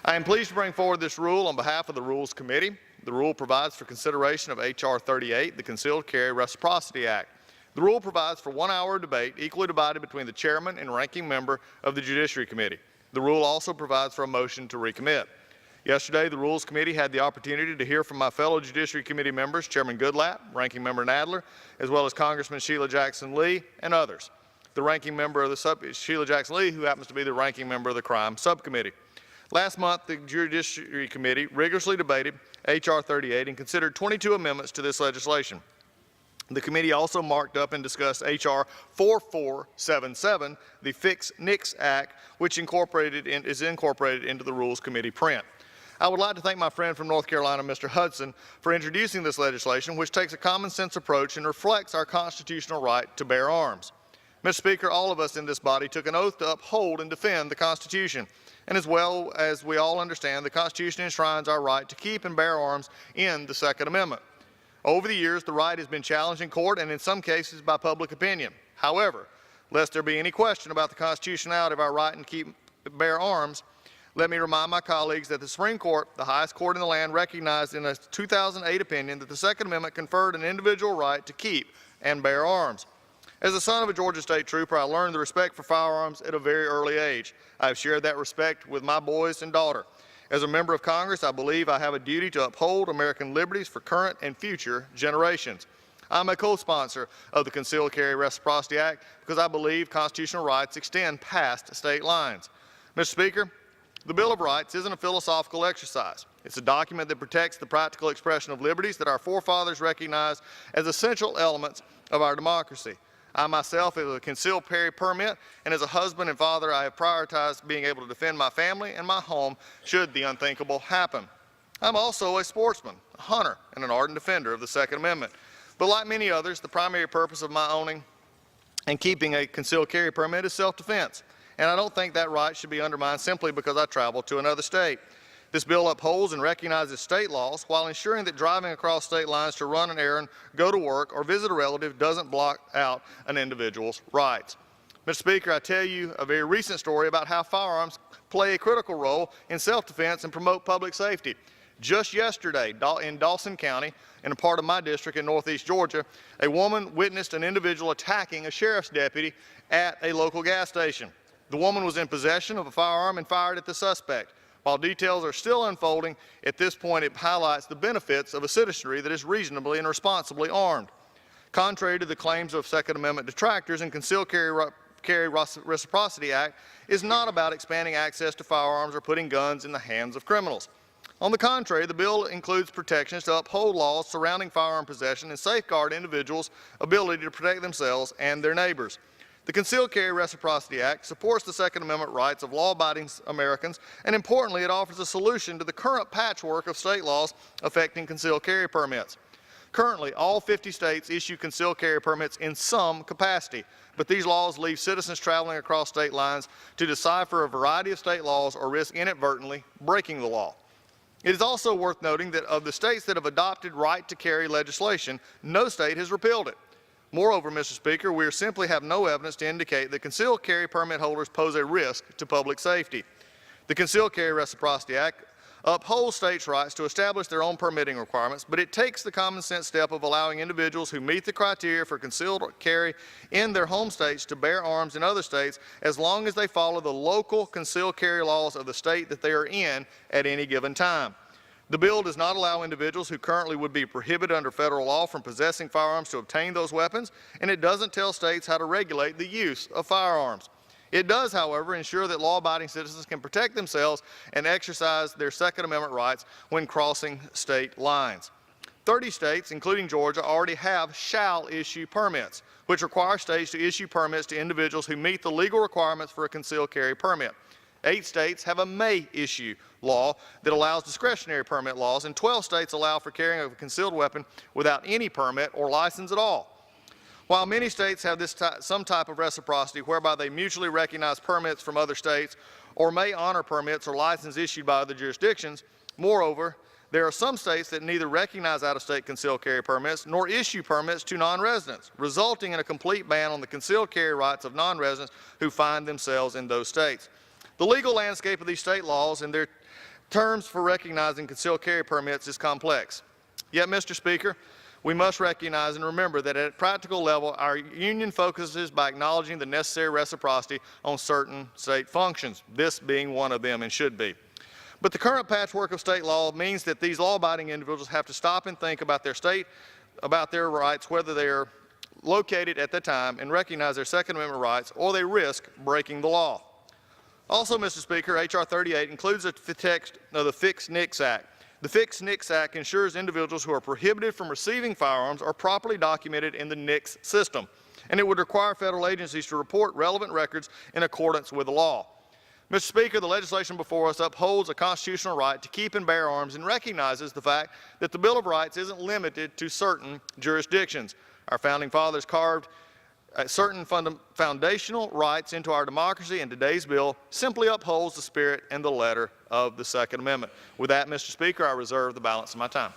I am pleased to bring forward this rule on behalf of the Rules Committee. The rule provides for consideration of H.R. 38, the Concealed Carry Reciprocity Act. The rule provides for 1 hour of debate equally divided between the chairman and ranking member of the Judiciary Committee. The rule also provides for a motion to recommit. Yesterday, the Rules Committee had the opportunity to hear from my fellow Judiciary Committee members, Chairman Goodlatte, Ranking Member Nadler, as well as Congressman Sheila Jackson Lee and others. The ranking member of the Sheila Jackson Lee, who happens to be the ranking member of the Crime Subcommittee. Last month, the Judiciary Committee rigorously debated H.R. 38 and considered 22 amendments to this legislation. The committee also marked up and discussed H.R. 4477, the Fix-Nix Act, which is incorporated into the Rules Committee print. I would like to thank my friend from North Carolina, Mr. Hudson, for introducing this legislation, which takes a common sense approach and reflects our constitutional right to bear arms. Mr. Speaker, all of us in this body took an oath to uphold and defend the Constitution. And as well as we all understand, the Constitution enshrines our right to keep and bear arms in the Second Amendment. Over the years, the right has been challenged in court and in some cases by public opinion. However, lest there be any question about the constitutionality of our right to keep and bear arms, let me remind my colleagues that the Supreme Court, the highest court in the land, recognized in a 2008 opinion that the Second Amendment conferred an individual right to keep and bear arms. As the son of a Georgia State trooper, I learned the respect for firearms at a very early age. I have shared that respect with my boys and daughter. As a member of Congress, I believe I have a duty to uphold American liberties for current and future generations. I'm a co-sponsor of the Concealed Carry Reciprocity Act because I believe constitutional rights extend past state lines. Mr. Speaker, the Bill of Rights isn't a philosophical exercise. It's a document that protects the practical expression of liberties that our forefathers recognized as essential elements of our democracy. I myself have a concealed carry permit, and as a husband and father, I have prioritized being able to defend my family and my home should the unthinkable happen. I'm also a sportsman, a hunter, and an ardent defender of the Second Amendment. But like many others, the primary purpose of my owning and keeping a concealed carry permit is self-defense. And I don't think that right should be undermined simply because I travel to another state. This bill upholds and recognizes state laws while ensuring that driving across state lines to run an errand, go to work, or visit a relative doesn't block out an individual's rights. Mr. Speaker, I tell you a very recent story about how firearms play a critical role in self-defense and promote public safety. Just yesterday in Dawson County, in a part of my district in northeast Georgia, a woman witnessed an individual attacking a sheriff's deputy at a local gas station. The woman was in possession of a firearm and fired at the suspect. While details are still unfolding, at this point it highlights the benefits of a citizenry that is reasonably and responsibly armed. Contrary to the claims of Second Amendment detractors, and Concealed Carry Reciprocity Act is not about expanding access to firearms or putting guns in the hands of criminals. On the contrary, the bill includes protections to uphold laws surrounding firearm possession and safeguard individuals' ability to protect themselves and their neighbors. The Concealed Carry Reciprocity Act supports the Second Amendment rights of law-abiding Americans, and importantly, it offers a solution to the current patchwork of state laws affecting concealed carry permits. Currently, all 50 states issue concealed carry permits in some capacity, but these laws leave citizens traveling across state lines to decipher a variety of state laws or risk inadvertently breaking the law. It is also worth noting that of the states that have adopted right to carry legislation, no state has repealed it. Moreover, Mr. Speaker, we simply have no evidence to indicate that concealed carry permit holders pose a risk to public safety. The Concealed Carry Reciprocity Act upholds states' rights to establish their own permitting requirements, but it takes the common sense step of allowing individuals who meet the criteria for concealed carry in their home states to bear arms in other states as long as they follow the local concealed carry laws of the state that they are in at any given time. The bill does not allow individuals who currently would be prohibited under federal law from possessing firearms to obtain those weapons, and it doesn't tell states how to regulate the use of firearms. It does, however, ensure that law-abiding citizens can protect themselves and exercise their Second Amendment rights when crossing state lines. 30 states, including Georgia, already have shall issue permits, which require states to issue permits to individuals who meet the legal requirements for a concealed carry permit. 8 states have a may issue law that allows discretionary permit laws, and 12 states allow for carrying of a concealed weapon without any permit or license at all. While many states have some type of reciprocity whereby they mutually recognize permits from other states or may honor permits or licenses issued by other jurisdictions, moreover, there are some states that neither recognize out-of-state concealed carry permits nor issue permits to non-residents, resulting in a complete ban on the concealed carry rights of non-residents who find themselves in those states. The legal landscape of these state laws and their terms for recognizing concealed carry permits is complex. Yet, Mr. Speaker, we must recognize and remember that at a practical level, our union focuses by acknowledging the necessary reciprocity on certain state functions, this being one of them and should be. But the current patchwork of state law means that these law-abiding individuals have to stop and think about their rights, whether they are located at the time, and recognize their Second Amendment rights, or they risk breaking the law. Also, Mr. Speaker, H.R. 38 includes the text of the Fixed NICS Act. The Fixed NICS Act ensures individuals who are prohibited from receiving firearms are properly documented in the NICS system, and it would require federal agencies to report relevant records in accordance with the law. Mr. Speaker, the legislation before us upholds a constitutional right to keep and bear arms and recognizes the fact that the Bill of Rights isn't limited to certain jurisdictions. Our founding fathers carved certain foundational rights into our democracy, and today's bill simply upholds the spirit and the letter of the Second Amendment. With that, Mr. Speaker, I reserve the balance of my time.